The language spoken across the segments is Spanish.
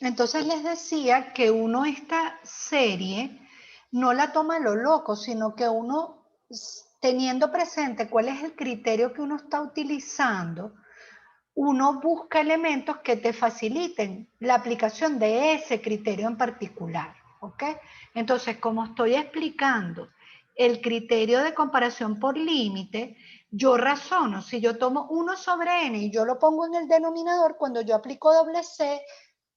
Entonces les decía que uno esta serie no la toma a lo loco, sino que uno, teniendo presente cuál es el criterio que uno está utilizando, uno busca elementos que te faciliten la aplicación de ese criterio en particular, ¿ok? Entonces, como estoy explicando el criterio de comparación por límite, yo razono, si yo tomo 1 sobre n y yo lo pongo en el denominador, cuando yo aplico doble C,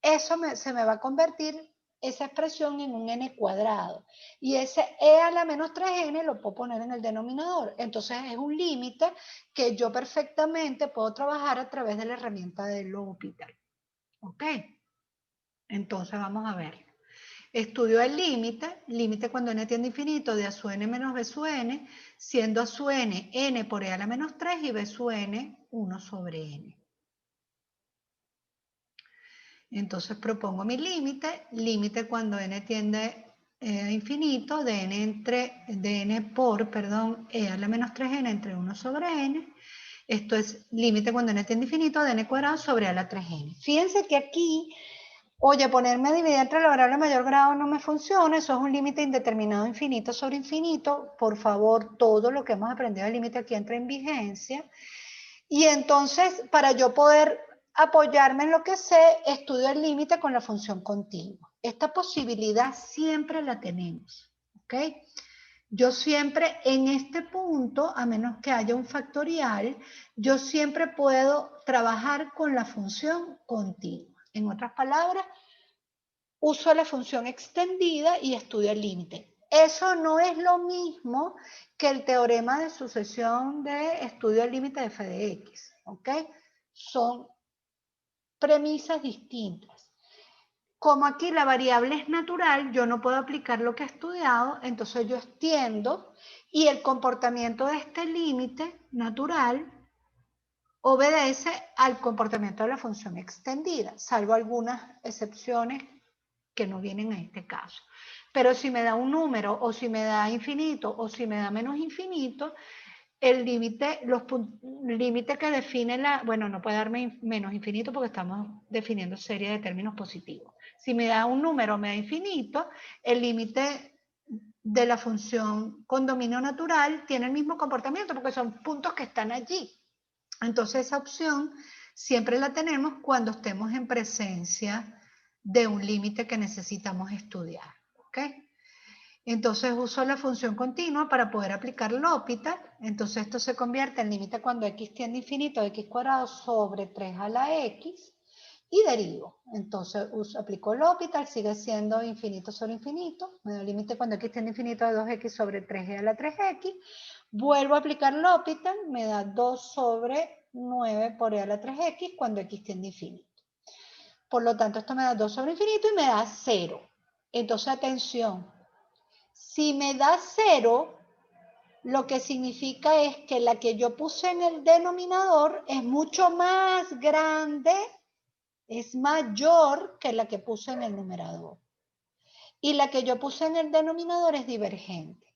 eso se me va a convertir esa expresión en un n cuadrado. Y ese e a la menos 3n lo puedo poner en el denominador. Entonces es un límite que yo perfectamente puedo trabajar a través de la herramienta de L'Hopital. ¿Ok? Entonces vamos a ver. Estudio el límite, límite cuando n tiende a infinito de a su n menos b su n, siendo a su n por e a la menos 3 y b su n 1 sobre n. Entonces propongo mi límite, límite cuando n tiende a infinito de n por, perdón, e a la menos 3n entre 1 sobre n. Esto es límite cuando n tiende a infinito de n cuadrado sobre a la 3n. Fíjense que aquí, oye, ponerme a dividir entre la variable mayor grado no me funciona, eso es un límite indeterminado infinito sobre infinito. Por favor, todo lo que hemos aprendido del límite aquí entra en vigencia. Y entonces, para yo poder apoyarme en lo que sé, estudio el límite con la función continua. Esta posibilidad siempre la tenemos, ¿ok? Yo siempre en este punto, a menos que haya un factorial, yo siempre puedo trabajar con la función continua. En otras palabras, uso la función extendida y estudio el límite. Eso no es lo mismo que el teorema de sucesión de estudio del límite de f de x, ¿ok? Son premisas distintas. Como aquí la variable es natural, yo no puedo aplicar lo que he estudiado, entonces yo extiendo y el comportamiento de este límite natural obedece al comportamiento de la función extendida, salvo algunas excepciones que no vienen a este caso. Pero si me da un número, o si me da infinito, o si me da menos infinito, el límite, los límites que define la, bueno, no puede darme menos infinito porque estamos definiendo serie de términos positivos. Si me da un número, me da infinito, el límite de la función con dominio natural tiene el mismo comportamiento porque son puntos que están allí. Entonces esa opción siempre la tenemos cuando estemos en presencia de un límite que necesitamos estudiar, ¿ok? Entonces uso la función continua para poder aplicar L'Hopital. Entonces esto se convierte en límite cuando x tiende a infinito de x cuadrado sobre 3 a la x y derivo. Entonces aplico L'Hopital, sigue siendo infinito sobre infinito. Me da límite cuando x tiende a infinito de 2x sobre 3 a la 3x. Vuelvo a aplicar L'Hopital, me da 2 sobre 9 por e a la 3x cuando x tiende a infinito. Por lo tanto, esto me da 2 sobre infinito y me da 0. Entonces, atención. Si me da 0, lo que significa es que la que yo puse en el denominador es mucho más grande, es mayor que la que puse en el numerador. Y la que yo puse en el denominador es divergente.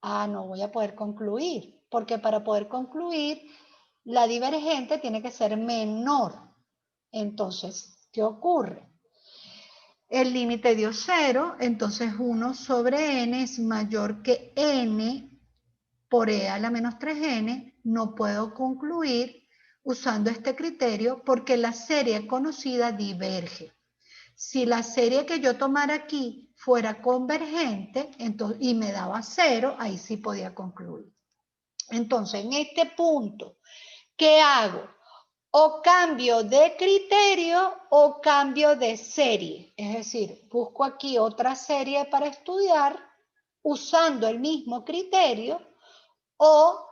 Ah, no voy a poder concluir, porque para poder concluir, la divergente tiene que ser menor. Entonces, ¿qué ocurre? El límite dio 0, entonces 1 sobre n es mayor que n por e a la menos 3n. No puedo concluir usando este criterio porque la serie conocida diverge. Si la serie que yo tomara aquí fuera convergente y me daba 0, ahí sí podía concluir. Entonces, en este punto, ¿qué hago? O cambio de criterio o cambio de serie. Es decir, busco aquí otra serie para estudiar usando el mismo criterio o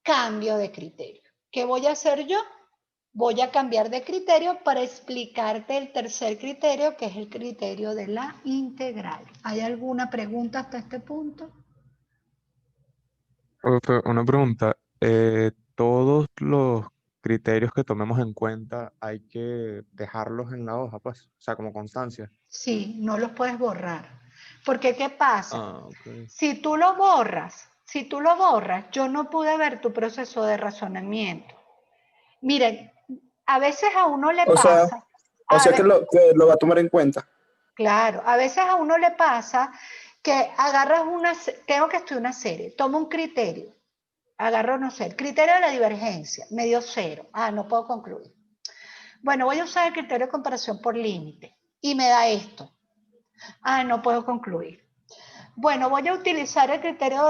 cambio de criterio. ¿Qué voy a hacer yo? Voy a cambiar de criterio para explicarte el tercer criterio, que es el criterio de la integral. ¿Hay alguna pregunta hasta este punto? Profe, una pregunta. ¿Todos los criterios que tomemos en cuenta hay que dejarlos en la hoja, pues? O sea, como constancia. Sí, no los puedes borrar. Porque ¿qué pasa? Ah, ok. Si tú lo borras, yo no pude ver tu proceso de razonamiento. Miren, a veces a uno le O sea, pasa. O sea que lo va a tomar en cuenta. Claro, a veces a uno le pasa que agarras tengo que estudiar una serie, tomo un criterio, agarro, no sé, el criterio de la divergencia, me dio 0, no puedo concluir. Bueno, voy a usar el criterio de comparación por límite y me da esto. No puedo concluir. Bueno, voy a utilizar el criterio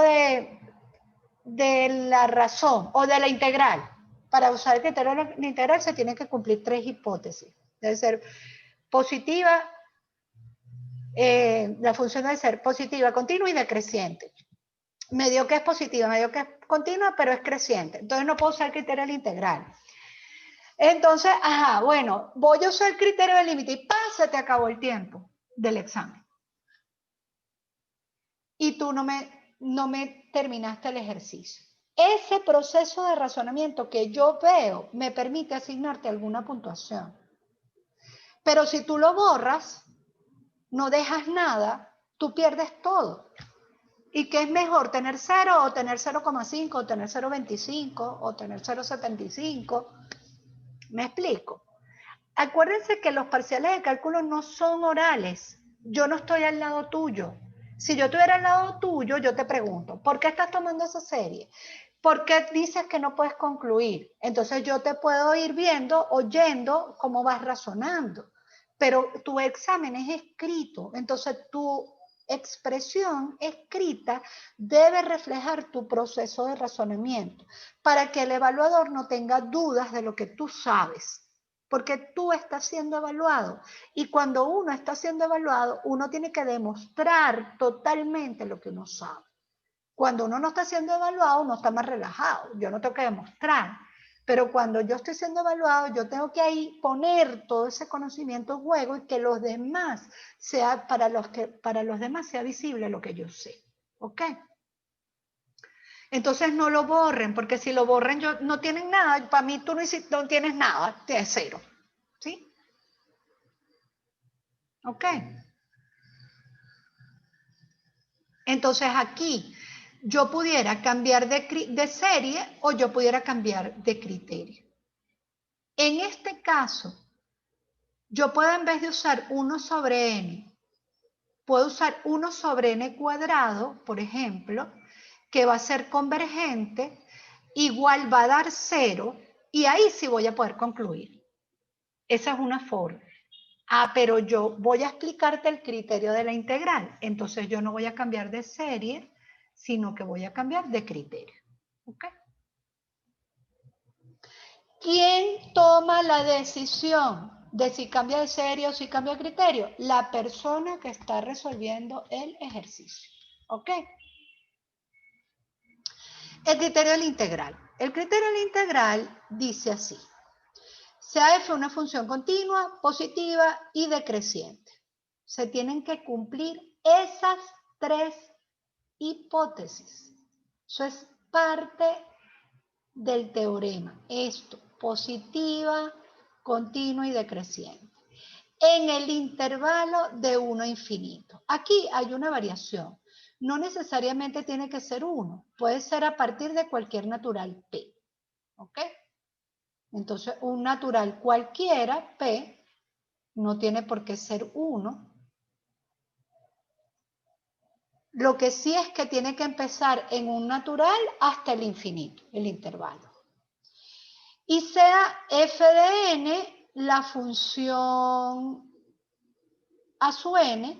de la razón o de la integral. Para usar el criterio de la integral se tienen que cumplir 3 hipótesis. Debe ser positiva, la función debe ser positiva, continua y decreciente. Me dio que es positiva, me dio que es continua, pero es creciente. Entonces no puedo usar el criterio de la integral. Entonces, bueno, voy a usar el criterio del límite y se te acabó el tiempo del examen. Y tú no me terminaste el ejercicio. Ese proceso de razonamiento que yo veo me permite asignarte alguna puntuación. Pero si tú lo borras, no dejas nada, tú pierdes todo. ¿Y qué es mejor? ¿Tener 0 o tener 0,5 o tener 0,25 o tener 0,75? ¿Me explico? Acuérdense que los parciales de cálculo no son orales. Yo no estoy al lado tuyo. Si yo estuviera al lado tuyo, yo te pregunto, ¿por qué estás tomando esa serie? ¿Por qué dices que no puedes concluir? Entonces yo te puedo ir viendo, oyendo cómo vas razonando. Pero tu examen es escrito, entonces tu expresión escrita debe reflejar tu proceso de razonamiento para que el evaluador no tenga dudas de lo que tú sabes. Porque tú estás siendo evaluado y cuando uno está siendo evaluado, uno tiene que demostrar totalmente lo que uno sabe. Cuando uno no está siendo evaluado, uno está más relajado. Yo no tengo que demostrar. Pero cuando yo estoy siendo evaluado, yo tengo que ahí poner todo ese conocimiento en juego y que los demás para los demás sea visible lo que yo sé. ¿Ok? Entonces no lo borren, porque si lo borren no tienen nada. Para mí tú no tienes nada, tienes 0. ¿Sí? ¿Ok? Entonces aquí yo pudiera cambiar de serie o yo pudiera cambiar de criterio. En este caso, yo puedo en vez de usar 1 sobre n, puedo usar 1 sobre n cuadrado, por ejemplo, que va a ser convergente, igual va a dar 0, y ahí sí voy a poder concluir. Esa es una forma. Pero yo voy a explicarte el criterio de la integral. Entonces yo no voy a cambiar de serie, sino que voy a cambiar de criterio. ¿Ok? ¿Quién toma la decisión de si cambia de serie o si cambia de criterio? La persona que está resolviendo el ejercicio. ¿Ok? El criterio de la integral. El criterio de la integral dice así. Sea f una función continua, positiva y decreciente. Se tienen que cumplir esas 3 hipótesis. Eso es parte del teorema. Esto, positiva, continua y decreciente. En el intervalo de 1 a infinito. Aquí hay una variación. No necesariamente tiene que ser 1. Puede ser a partir de cualquier natural P. ¿Ok? Entonces, un natural cualquiera, P, no tiene por qué ser 1. Lo que sí es que tiene que empezar en un natural hasta el infinito, el intervalo. Y sea f de n la función a su n,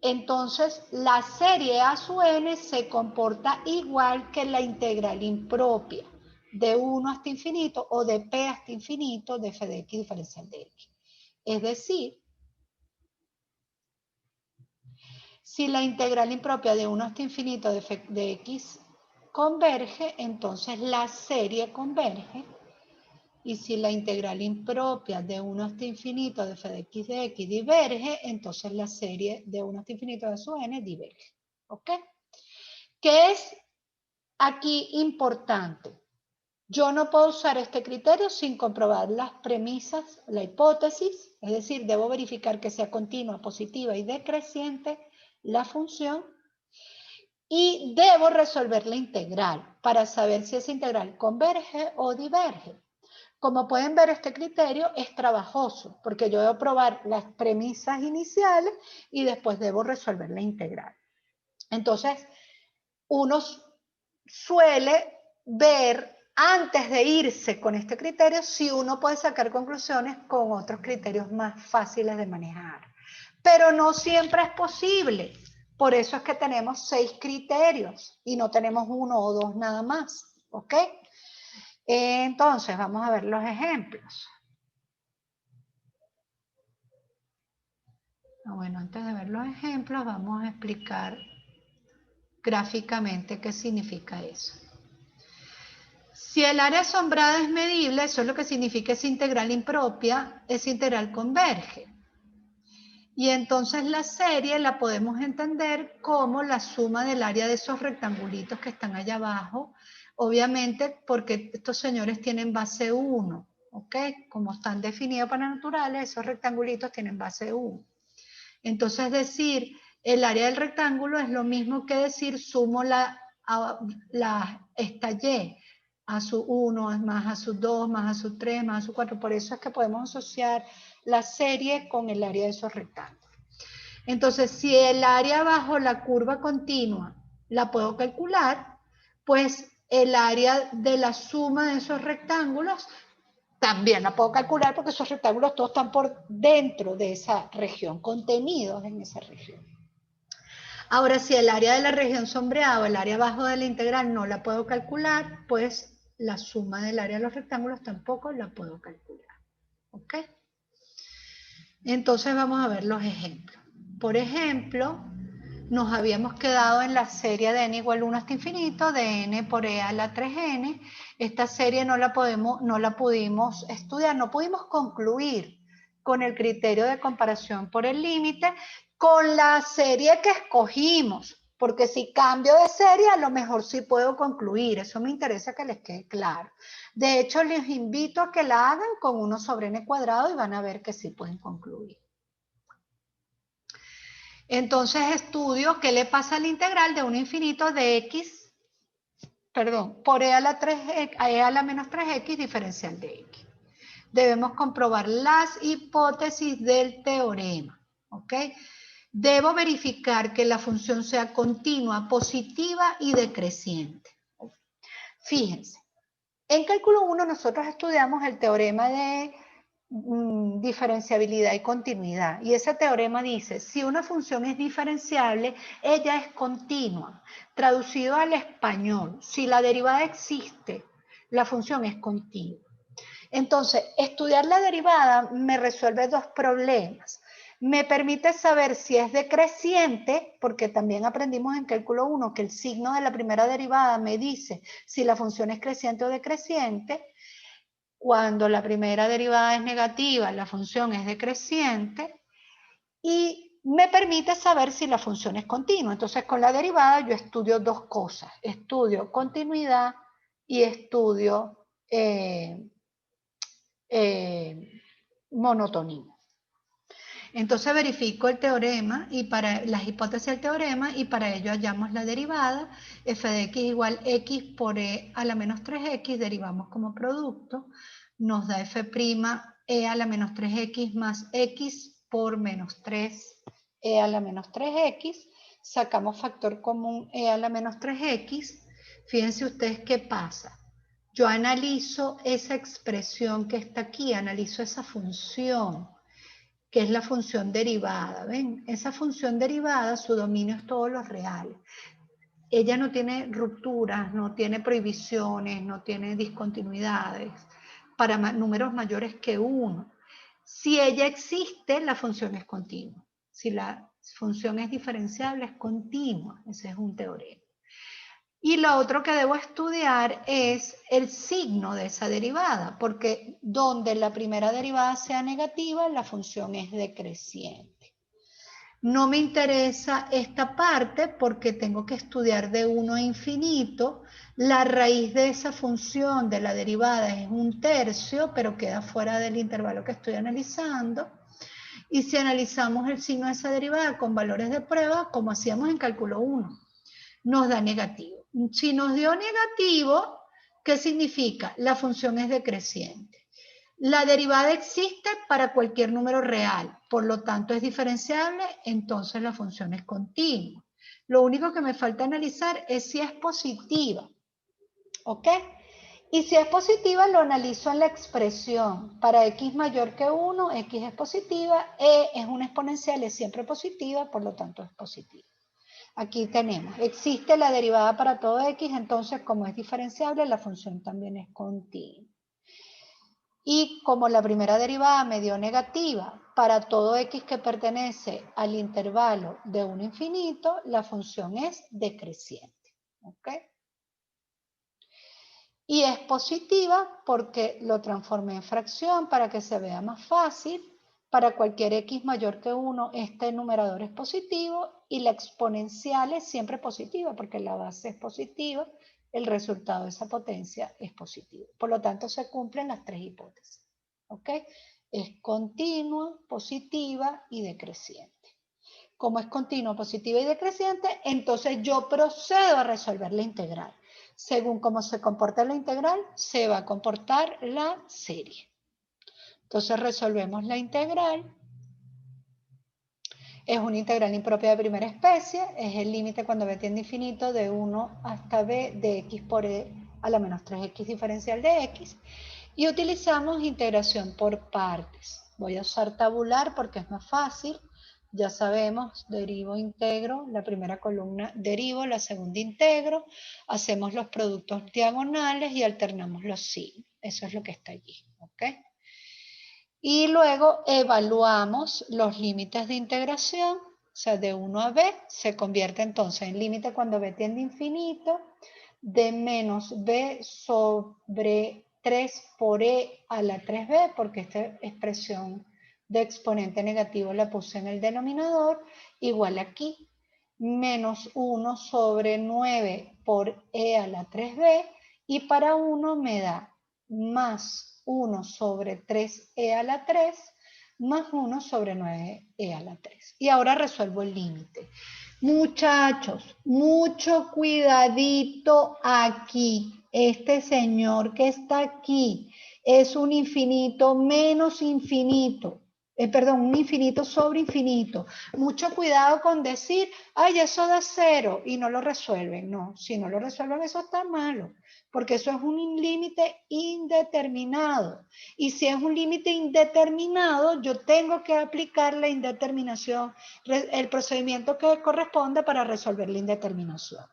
entonces la serie a su n se comporta igual que la integral impropia de 1 hasta infinito o de p hasta infinito de f de x diferencial de x. Es decir, si la integral impropia de 1 hasta infinito de x converge, entonces la serie converge. Y si la integral impropia de 1 hasta infinito de f de x diverge, entonces la serie de 1 hasta infinito de su n diverge. ¿Ok? ¿Qué es aquí importante? Yo no puedo usar este criterio sin comprobar las premisas, la hipótesis, es decir, debo verificar que sea continua, positiva y decreciente la función, y debo resolver la integral para saber si esa integral converge o diverge. Como pueden ver, este criterio es trabajoso, porque yo debo probar las premisas iniciales y después debo resolver la integral. Entonces, uno suele ver antes de irse con este criterio si uno puede sacar conclusiones con otros criterios más fáciles de manejar. Pero no siempre es posible. Por eso es que tenemos 6 criterios y no tenemos 1 o 2 nada más. ¿Ok? Entonces, vamos a ver los ejemplos. Bueno, antes de ver los ejemplos, vamos a explicar gráficamente qué significa eso. Si el área asombrada es medible, eso es lo que significa esa integral impropia, esa integral converge. Y entonces la serie la podemos entender como la suma del área de esos rectangulitos que están allá abajo, obviamente porque estos señores tienen base 1, ¿ok? Como están definidos para naturales, esos rectangulitos tienen base 1. Entonces decir el área del rectángulo es lo mismo que decir sumo esta y a su 1 más a su 2 más a su 3 más a su 4. Por eso es que podemos asociar la serie con el área de esos rectángulos. Entonces, si el área bajo la curva continua la puedo calcular, pues el área de la suma de esos rectángulos también la puedo calcular porque esos rectángulos todos están por dentro de esa región, contenidos en esa región. Ahora, si el área de la región sombreada o el área abajo de la integral no la puedo calcular, pues la suma del área de los rectángulos tampoco la puedo calcular. ¿Ok? Entonces vamos a ver los ejemplos. Por ejemplo, nos habíamos quedado en la serie de n igual 1 hasta infinito, de n por e a la 3n. Esta serie no la pudimos estudiar, no pudimos concluir con el criterio de comparación por el límite con la serie que escogimos, porque si cambio de serie a lo mejor sí puedo concluir, eso me interesa que les quede claro. De hecho, les invito a que la hagan con 1 sobre n cuadrado y van a ver que sí pueden concluir. Entonces estudio qué le pasa a la integral de 1 a infinito de x, por e a la menos 3x diferencial de x. Debemos comprobar las hipótesis del teorema, ¿ok? Debo verificar que la función sea continua, positiva y decreciente. Fíjense, en cálculo 1 nosotros estudiamos el teorema de diferenciabilidad y continuidad. Y ese teorema dice, si una función es diferenciable, ella es continua. Traducido al español, si la derivada existe, la función es continua. Entonces, estudiar la derivada me resuelve 2 problemas. Me permite saber si es decreciente, porque también aprendimos en cálculo 1 que el signo de la primera derivada me dice si la función es creciente o decreciente. Cuando la primera derivada es negativa, la función es decreciente. Y me permite saber si la función es continua. Entonces, con la derivada yo estudio 2 cosas. Estudio continuidad y estudio monotonía. Entonces verifico el teorema y para las hipótesis del teorema y para ello hallamos la derivada f de x igual x por e a la menos 3x, derivamos como producto, nos da f' e a la menos 3x más x por menos 3 e a la menos 3x, sacamos factor común e a la menos 3x, fíjense ustedes qué pasa. Yo analizo esa expresión que está aquí, analizo esa función, que es la función derivada. ¿Ven? Esa función derivada, su dominio es todos los reales. Ella no tiene rupturas, no tiene prohibiciones, no tiene discontinuidades para números mayores que 1. Si ella existe, la función es continua. Si la función es diferenciable, es continua. Ese es un teorema. Y lo otro que debo estudiar es el signo de esa derivada, porque donde la primera derivada sea negativa, la función es decreciente. No me interesa esta parte porque tengo que estudiar de 1 a infinito. La raíz de esa función de la derivada es 1/3, pero queda fuera del intervalo que estoy analizando. Y si analizamos el signo de esa derivada con valores de prueba, como hacíamos en cálculo 1, nos da negativo. Si nos dio negativo, ¿Qué significa? La función es decreciente. La derivada existe para cualquier número real, por lo tanto es diferenciable, entonces la función es continua. Lo único que me falta analizar es si es positiva, ¿ok? Y si es positiva, lo analizo en la expresión. Para x mayor que 1, x es positiva, e es una exponencial, es siempre positiva, por lo tanto es positiva. Aquí tenemos, existe la derivada para todo x, entonces como es diferenciable, la función también es continua. Y como la primera derivada me dio negativa, para todo x que pertenece al intervalo de 1 a infinito, la función es decreciente. ¿Ok? Y es positiva porque lo transformé en fracción para que se vea más fácil. Para cualquier x mayor que 1, este numerador es positivo y la exponencial es siempre positiva porque la base es positiva, el resultado de esa potencia es positivo. Por lo tanto, se cumplen las tres hipótesis. ¿Ok? Es continua, positiva y decreciente. Como es continua, positiva y decreciente, entonces yo procedo a resolver la integral. Según cómo se comporta la integral, se va a comportar la serie. Entonces resolvemos la integral. Es una integral impropia de primera especie, es el límite cuando b tiende a infinito de 1 hasta b de x por e a la menos 3x diferencial de x. Y utilizamos integración por partes. Voy a usar tabular porque es más fácil. Ya sabemos, derivo, integro, la primera columna derivo, la segunda integro, hacemos los productos diagonales y alternamos los signos. Eso es lo que está allí, ¿ok? Y luego evaluamos los límites de integración, o sea, de 1 a b, se convierte entonces en límite cuando b tiende a infinito, de menos b sobre 3 por e a la 3b, porque esta expresión de exponente negativo la puse en el denominador, igual aquí, menos 1 sobre 9 por e a la 3b, y para 1 me da más 1 sobre 3e a la 3, más 1 sobre 9e a la 3. Y ahora resuelvo el límite. Muchachos, mucho cuidadito aquí. Este señor que está aquí es un infinito menos infinito. Perdón, un infinito sobre infinito. Mucho cuidado con decir, ay, eso da 0 y no lo resuelven. No, si no lo resuelven, eso está malo, porque eso es un límite indeterminado. Y si es un límite indeterminado, yo tengo que aplicar la indeterminación, el procedimiento que corresponde para resolver la indeterminación.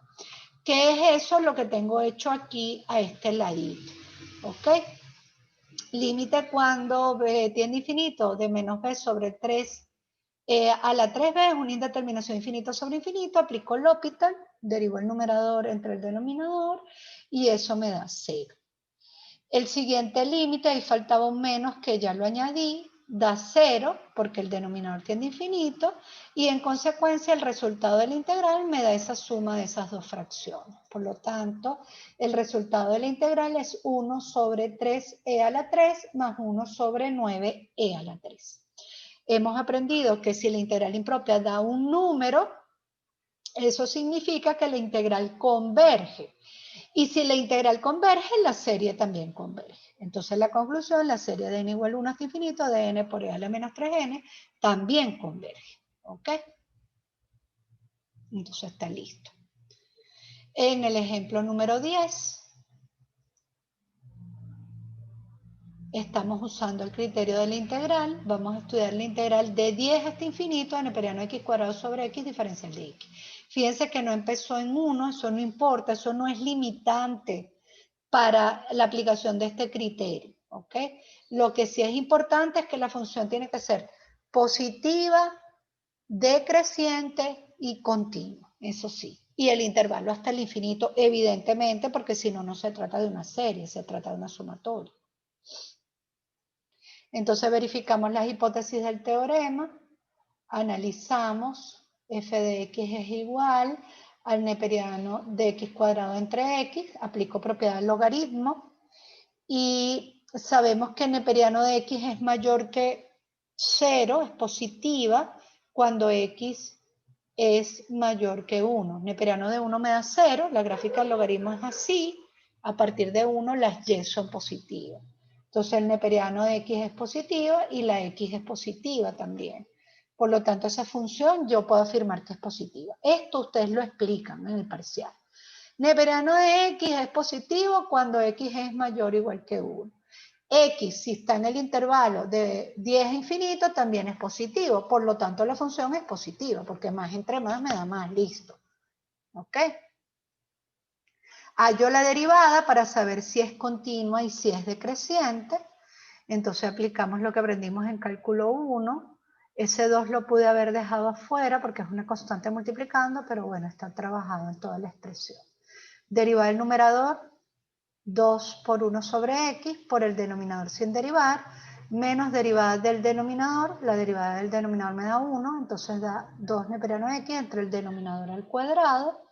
¿Qué es eso? Lo que tengo hecho aquí a este ladito. ¿Ok? Límite cuando b tiende a infinito de menos b sobre 3 a la 3b es una indeterminación infinito sobre infinito, aplico L'Hopital, derivo el numerador entre el denominador y eso me da 0. El siguiente límite, ahí faltaba un menos que ya lo añadí, da 0 porque el denominador tiende a infinito y en consecuencia el resultado de la integral me da esa suma de esas dos fracciones. Por lo tanto, el resultado de la integral es 1 sobre 3e a la 3 más 1 sobre 9e a la 3. Hemos aprendido que si la integral impropia da un número, eso significa que la integral converge. Y si la integral converge, la serie también converge. Entonces la conclusión, la serie de n igual a 1 hasta infinito de n por e a la menos 3n también converge. ¿Ok? Entonces está listo. En el ejemplo número 10, estamos usando el criterio de la integral. Vamos a estudiar la integral de 10 hasta infinito de neperiano x cuadrado sobre x diferencial de x. Fíjense que no empezó en 1, eso no importa, eso no es limitante para la aplicación de este criterio. ¿Ok? Lo que sí es importante es que la función tiene que ser positiva, decreciente y continua, eso sí. Y el intervalo hasta el infinito, evidentemente, porque si no, no se trata de una serie, se trata de una sumatoria. Entonces verificamos las hipótesis del teorema, analizamos f de x es igual al neperiano de x cuadrado entre x, aplico propiedad del logaritmo y sabemos que el neperiano de x es mayor que 0, es positiva, cuando x es mayor que 1. Neperiano de 1 me da 0, la gráfica del logaritmo es así, A partir de 1 las y son positivas. Entonces el neperiano de x es positiva y la x es positiva también. Por lo tanto, esa función yo puedo afirmar que es positiva. Esto ustedes lo explican en el parcial. Neperiano de x es positivo cuando x es mayor o igual que 1. X, si está en el intervalo de 10 a infinito, también es positivo. Por lo tanto, la función es positiva, porque más entre más me da más, listo. ¿Ok? Hallo la derivada para saber si es continua y si es decreciente. Entonces aplicamos lo que aprendimos en cálculo 1. Ese 2 lo pude haber dejado afuera porque es una constante multiplicando, pero bueno, está trabajado en toda la expresión. Derivada del numerador, 2 por 1 sobre x, por el denominador sin derivar, menos derivada del denominador, la derivada del denominador me da 1, entonces da 2 neperiano x entre el denominador al cuadrado.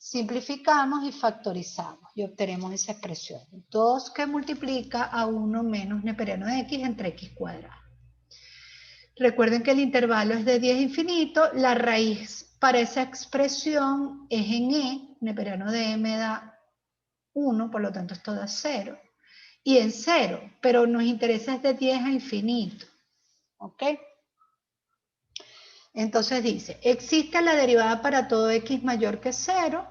Simplificamos y factorizamos y obtenemos esa expresión. 2 que multiplica a 1 menos neperiano de x entre x cuadrado. Recuerden que el intervalo es de 10 a infinito, la raíz para esa expresión es en e, neperiano de e me da 1, por lo tanto esto da 0. Y en 0, pero nos interesa es de 10 a infinito. ¿Ok? Entonces dice, existe la derivada para todo x mayor que 0,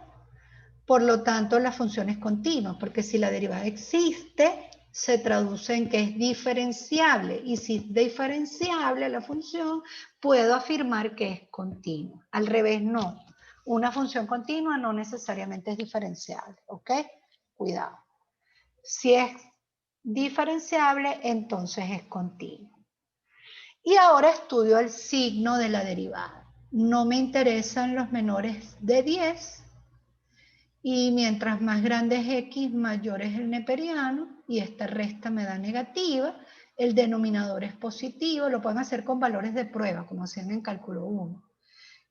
por lo tanto la función es continua, porque si la derivada existe, se traduce en que es diferenciable, y si es diferenciable la función, puedo afirmar que es continua. Al revés, no. Una función continua no necesariamente es diferenciable, ¿ok? Cuidado. Si es diferenciable, entonces es continua. Y ahora estudio el signo de la derivada. No me interesan los menores de 10, y mientras más grande es x, mayor es el neperiano, y esta resta me da negativa. El denominador es positivo, lo pueden hacer con valores de prueba, como hacían en cálculo 1.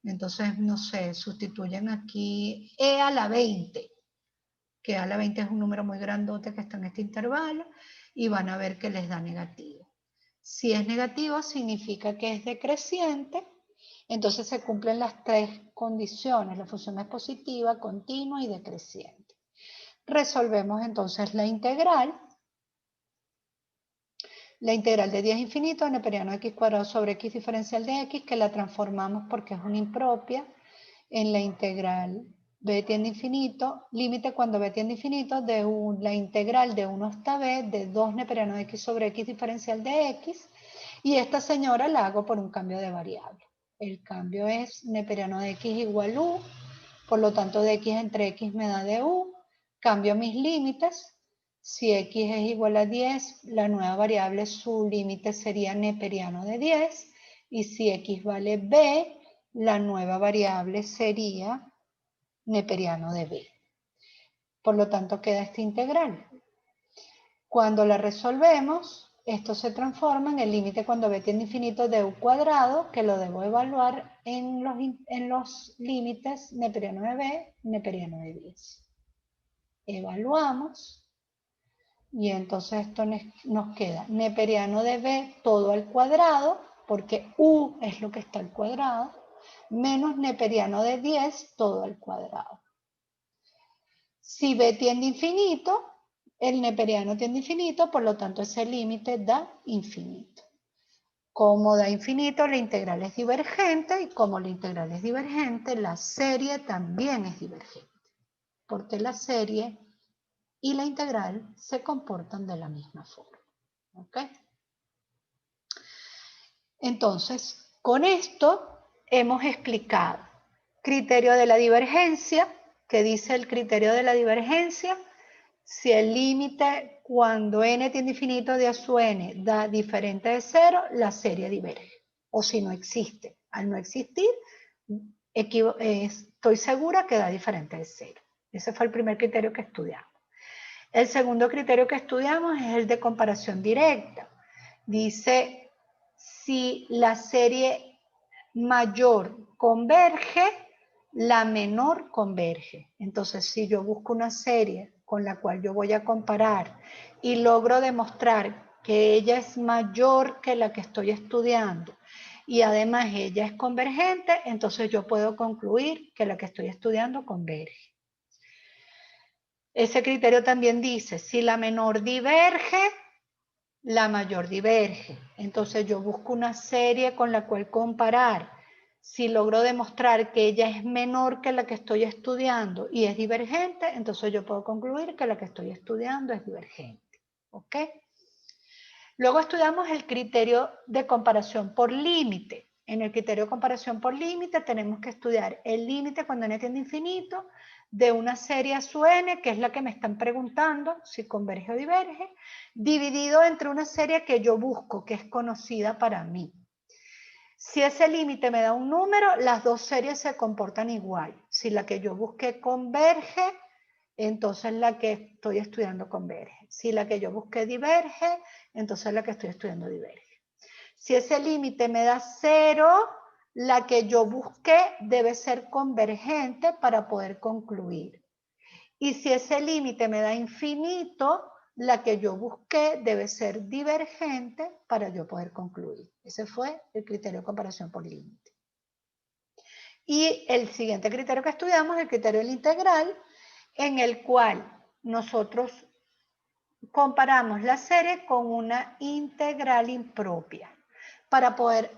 Entonces, no sé, sustituyen aquí e a la 20, que a la 20 es un número muy grandote que está en este intervalo, y van a ver que les da negativo. Si es negativo, significa que es decreciente. Entonces se cumplen las tres condiciones. La función es positiva, continua y decreciente. Resolvemos entonces la integral. La integral de 10 a infinito, neperiano de x cuadrado sobre x diferencial de x, que la transformamos porque es una impropia, en la integral b tiende a infinito, límite cuando b tiende a infinito, de la integral de 1 hasta b de 2 neperiano de x sobre x diferencial de x, y esta señora la hago por un cambio de variable. El cambio es neperiano de x igual u, por lo tanto de x entre x me da de u, cambio mis límites. Si x es igual a 10, la nueva variable, su límite sería neperiano de 10, y si x vale b, la nueva variable sería neperiano de b. Por lo tanto queda esta integral. Cuando la resolvemos, esto se transforma en el límite cuando b tiende a infinito de u cuadrado, que lo debo evaluar en los límites neperiano de b, neperiano de 10. Evaluamos, y entonces esto nos queda neperiano de b todo al cuadrado, porque u es lo que está al cuadrado, menos neperiano de 10 todo al cuadrado. Si b tiende a infinito, el neperiano tiende a infinito, por lo tanto ese límite da infinito. Como da infinito, la integral es divergente, y como la integral es divergente, la serie también es divergente, porque la serie y la integral se comportan de la misma forma. ¿Ok? Entonces, con esto hemos explicado criterio de la divergencia. ¿Qué dice el criterio de la divergencia? Si el límite cuando n tiende a infinito de a su n da diferente de 0, la serie diverge. O si no existe. Al no existir, estoy segura que da diferente de 0. Ese fue el primer criterio que estudiamos. El segundo criterio que estudiamos es el de comparación directa. Dice, si la serie mayor converge, la menor converge. Entonces, si yo busco una serie con la cual yo voy a comparar y logro demostrar que ella es mayor que la que estoy estudiando y además ella es convergente, entonces yo puedo concluir que la que estoy estudiando converge. Ese criterio también dice, si la menor diverge, la mayor diverge. Entonces yo busco una serie con la cual comparar. Si logro demostrar que ella es menor que la que estoy estudiando y es divergente, entonces yo puedo concluir que la que estoy estudiando es divergente. ¿Ok? Luego estudiamos el criterio de comparación por límite. En el criterio de comparación por límite tenemos que estudiar el límite cuando n tiende a infinito de una serie a su n, que es la que me están preguntando, si converge o diverge, dividido entre una serie que yo busco, que es conocida para mí. Si ese límite me da un número, las dos series se comportan igual. Si la que yo busqué converge, entonces la que estoy estudiando converge. Si la que yo busqué diverge, entonces la que estoy estudiando diverge. Si ese límite me da 0, la que yo busqué debe ser convergente para poder concluir. Y si ese límite me da infinito, la que yo busqué debe ser divergente para yo poder concluir. Ese fue el criterio de comparación por límite. Y el siguiente criterio que estudiamos es el criterio del integral, en el cual nosotros comparamos la serie con una integral impropia. Para poder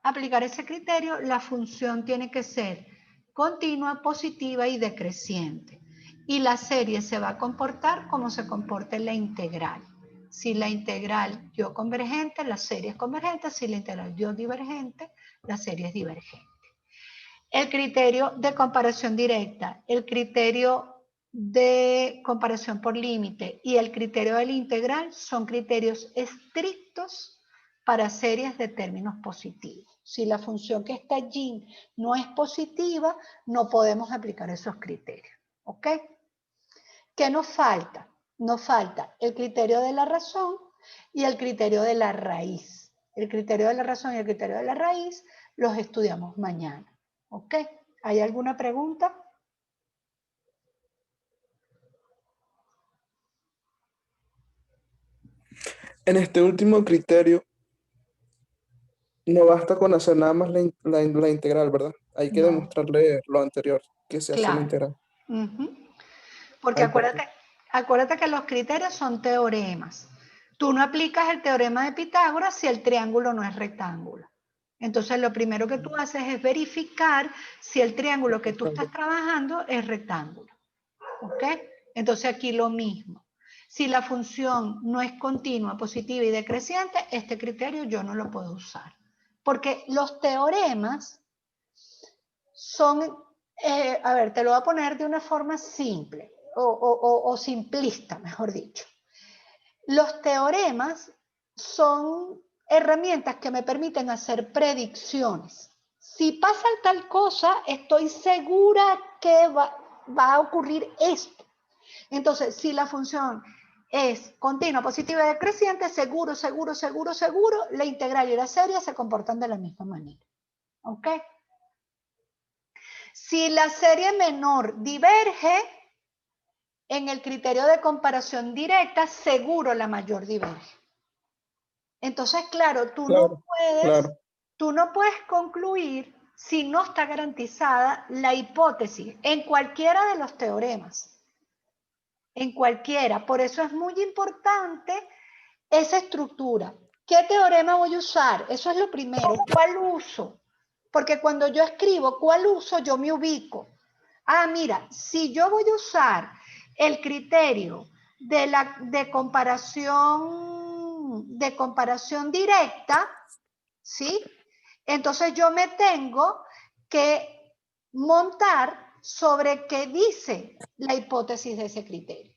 aplicar ese criterio, la función tiene que ser continua, positiva y decreciente. Y la serie se va a comportar como se comporta en la integral. Si la integral dio convergente, la serie es convergente. Si la integral dio divergente, la serie es divergente. El criterio de comparación directa, el criterio de comparación por límite y el criterio del integral son criterios estrictos para series de términos positivos. Si la función que está allí no es positiva, no podemos aplicar esos criterios. ¿Ok? ¿Qué nos falta? Nos falta el criterio de la razón y el criterio de la raíz. El criterio de la razón y el criterio de la raíz los estudiamos mañana. ¿Ok? ¿Hay alguna pregunta? En este último criterio, no basta con hacer nada más la integral, ¿verdad? Hay que No, demostrarle lo anterior, que se hace la claro. integral. Porque Ay, perdón. acuérdate que los criterios son teoremas. Tú no aplicas el teorema de Pitágoras si el triángulo no es rectángulo. Entonces lo primero que tú haces es verificar si el triángulo que tú estás trabajando es rectángulo. ¿Ok? Entonces aquí lo mismo. Si la función no es continua, positiva y decreciente, este criterio yo no lo puedo usar. Porque los teoremas son, a ver, te lo voy a poner de una forma simple o simplista, mejor dicho. Los teoremas son herramientas que me permiten hacer predicciones. Si pasa tal cosa, estoy segura que va a ocurrir esto. Entonces, si la función es continua, positiva y decreciente, seguro, la integral y la serie se comportan de la misma manera. ¿Ok? Si la serie menor diverge, en el criterio de comparación directa, seguro la mayor diverge. Entonces, claro, tú no puedes concluir si no está garantizada la hipótesis en cualquiera de los teoremas. En cualquiera. Por eso es muy importante esa estructura. ¿Qué teorema voy a usar? Eso es lo primero. ¿Cuál uso? Porque cuando yo escribo cuál uso, yo me ubico. Ah, mira, si yo voy a usar el criterio de comparación directa, ¿sí? Entonces yo me tengo que montar sobre qué dice la hipótesis de ese criterio.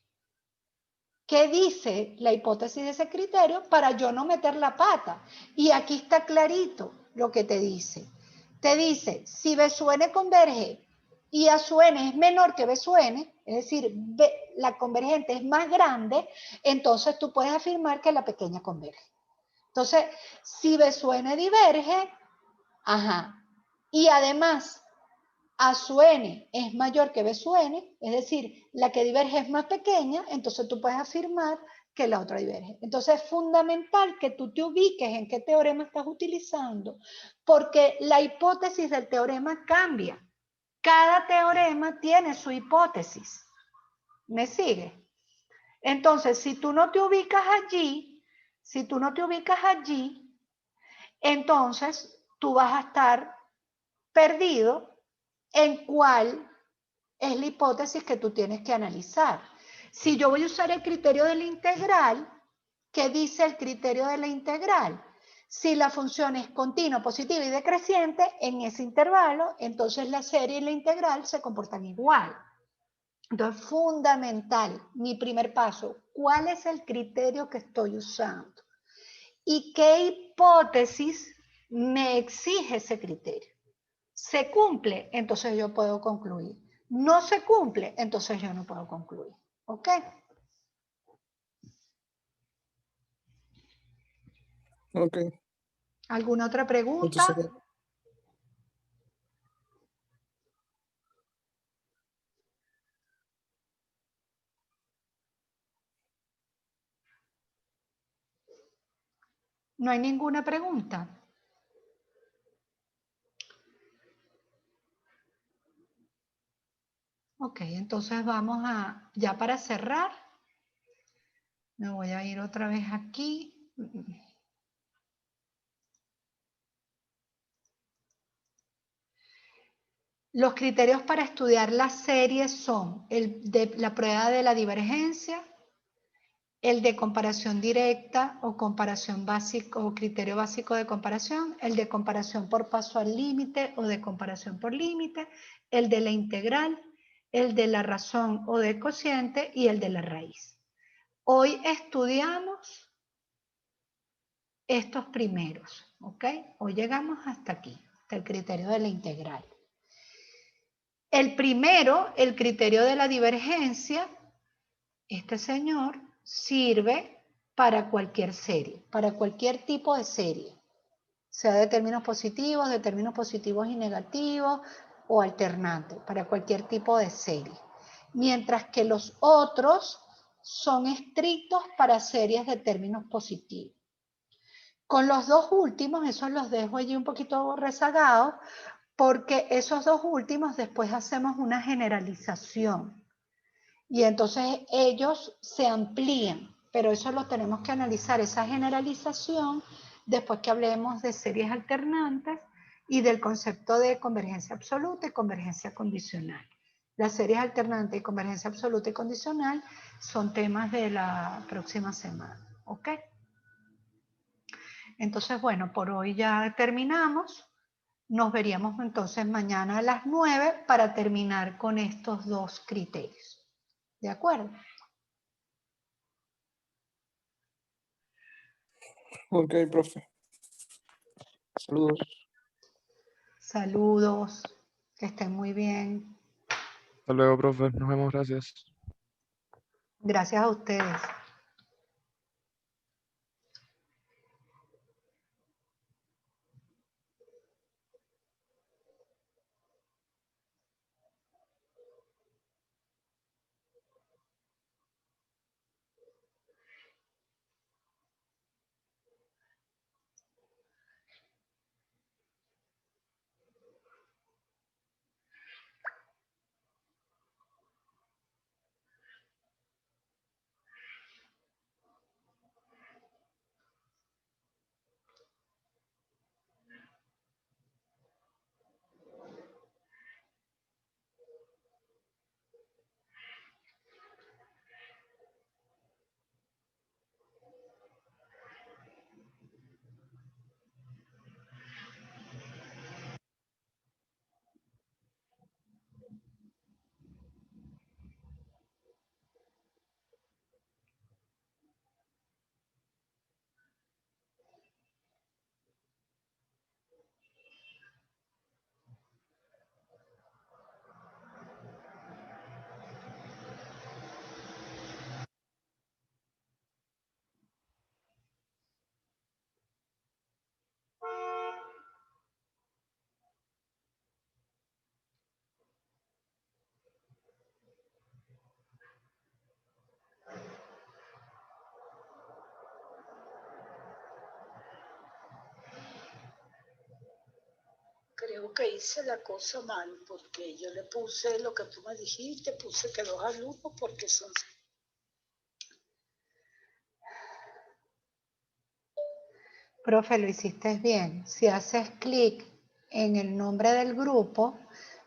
¿Qué dice la hipótesis de ese criterio para yo no meter la pata? Y aquí está clarito lo que te dice. Te dice, si B sub n converge y A sub n es menor que B sub n, es decir, la convergente es más grande, entonces tú puedes afirmar que la pequeña converge. Entonces, si B sub n diverge, y además A sub n es mayor que B sub n, es decir, la que diverge es más pequeña, entonces tú puedes afirmar que la otra diverge. Entonces es fundamental que tú te ubiques en qué teorema estás utilizando, porque la hipótesis del teorema cambia. Cada teorema tiene su hipótesis. ¿Me sigue? Entonces, si tú no te ubicas allí, entonces tú vas a estar perdido en cuál es la hipótesis que tú tienes que analizar. Si yo voy a usar el criterio de la integral, ¿qué dice el criterio de la integral? Si la función es continua, positiva y decreciente en ese intervalo, entonces la serie y la integral se comportan igual. Entonces, fundamental, mi primer paso, ¿cuál es el criterio que estoy usando? ¿Y qué hipótesis me exige ese criterio? ¿Se cumple? Entonces yo puedo concluir. ¿No se cumple? Entonces yo no puedo concluir. ¿Ok? Ok. ¿Alguna otra pregunta? Entonces, ¿No hay ninguna pregunta? Ok, entonces vamos a, ya para cerrar, me voy a ir otra vez aquí. Los criterios para estudiar las series son el de la prueba de la divergencia, el de comparación directa o comparación básico o criterio básico de comparación, el de comparación por paso al límite o de comparación por límite, el de la integral, el de la razón o del cociente y el de la raíz. Hoy estudiamos estos primeros, ¿ok? Hoy llegamos hasta aquí, hasta el criterio de la integral. El primero, el criterio de la divergencia, este señor sirve para cualquier serie, para cualquier tipo de serie, sea de términos positivos y negativos o alternantes, para cualquier tipo de serie. Mientras que los otros son estrictos para series de términos positivos. Con los dos últimos, esos los dejo allí un poquito rezagados, porque esos dos últimos después hacemos una generalización. Y entonces ellos se amplían, pero eso lo tenemos que analizar, esa generalización, después que hablemos de series alternantes y del concepto de convergencia absoluta y convergencia condicional. Las series alternantes y convergencia absoluta y condicional son temas de la próxima semana. ¿Ok? Entonces, bueno, por hoy ya terminamos. Nos veríamos entonces mañana a las 9 para terminar con estos dos criterios. ¿De acuerdo? ok, profe. Saludos. Saludos, que estén muy bien. Hasta luego, profe. Nos vemos, gracias. Gracias a ustedes. creo que hice la cosa mal, porque yo le puse lo que tú me dijiste, puse que 2 alumnos porque son... Profe, lo hiciste bien. Si haces clic en el nombre del grupo,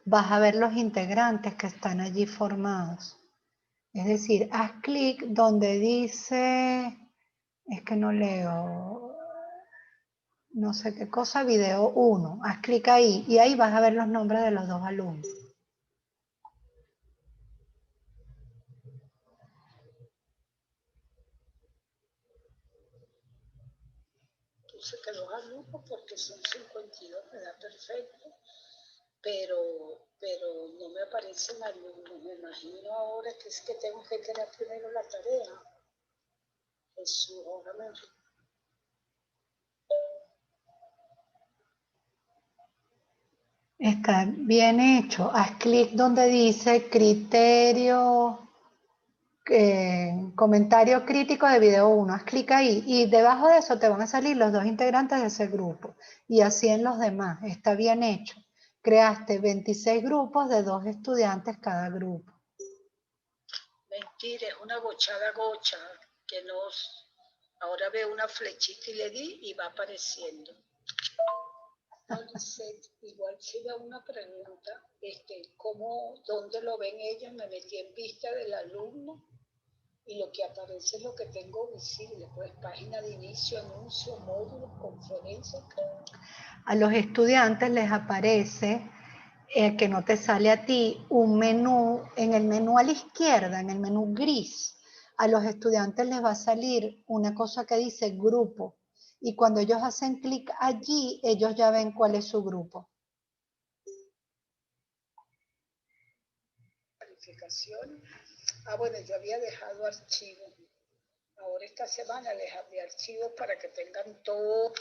vas a ver los integrantes que están allí formados. Es decir, haz clic donde dice, es que no leo, no sé qué cosa, video 1. Haz clic ahí y ahí vas a ver los nombres de los 2 alumnos. Puse que 2 alumnos porque son 52, me da perfecto, pero no me aparecen alumnos. Me imagino ahora que es que tengo que crear primero la tarea. Jesús, ahora me... Está bien hecho. Haz clic donde dice criterio, comentario crítico de video 1. Haz clic ahí y debajo de eso te van a salir los 2 integrantes de ese grupo. Y así en los demás. Está bien hecho. Creaste 26 grupos de 2 estudiantes cada grupo. Mentira, es una gochada gocha, que nos... Ahora veo una flechita y le di y va apareciendo. Igual si veo una pregunta, ¿dónde lo ven ellos? Me metí en vista del alumno y lo que aparece es lo que tengo visible, pues página de inicio, anuncio, módulos, conferencias. A los estudiantes les aparece que no te sale a ti un menú, en el menú a la izquierda, en el menú gris, a los estudiantes les va a salir una cosa que dice grupo. Y cuando ellos hacen clic allí, ellos ya ven cuál es su grupo. Calificación. Bueno, yo había dejado archivos. Ahora esta semana les abrí archivos para que tengan todo,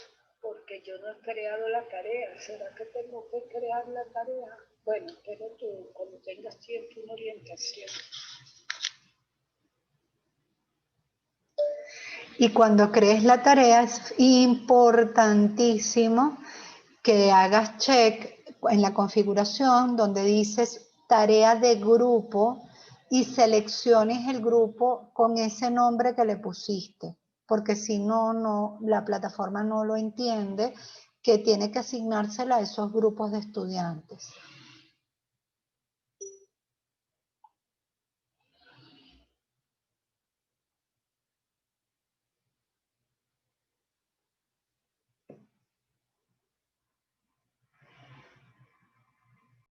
porque yo no he creado la tarea. ¿Será que tengo que crear la tarea? Bueno, pero tú, cuando tengas tiempo, una orientación. Y cuando crees la tarea es importantísimo que hagas check en la configuración donde dices tarea de grupo y selecciones el grupo con ese nombre que le pusiste, porque si no, la plataforma no lo entiende, que tiene que asignársela a esos grupos de estudiantes.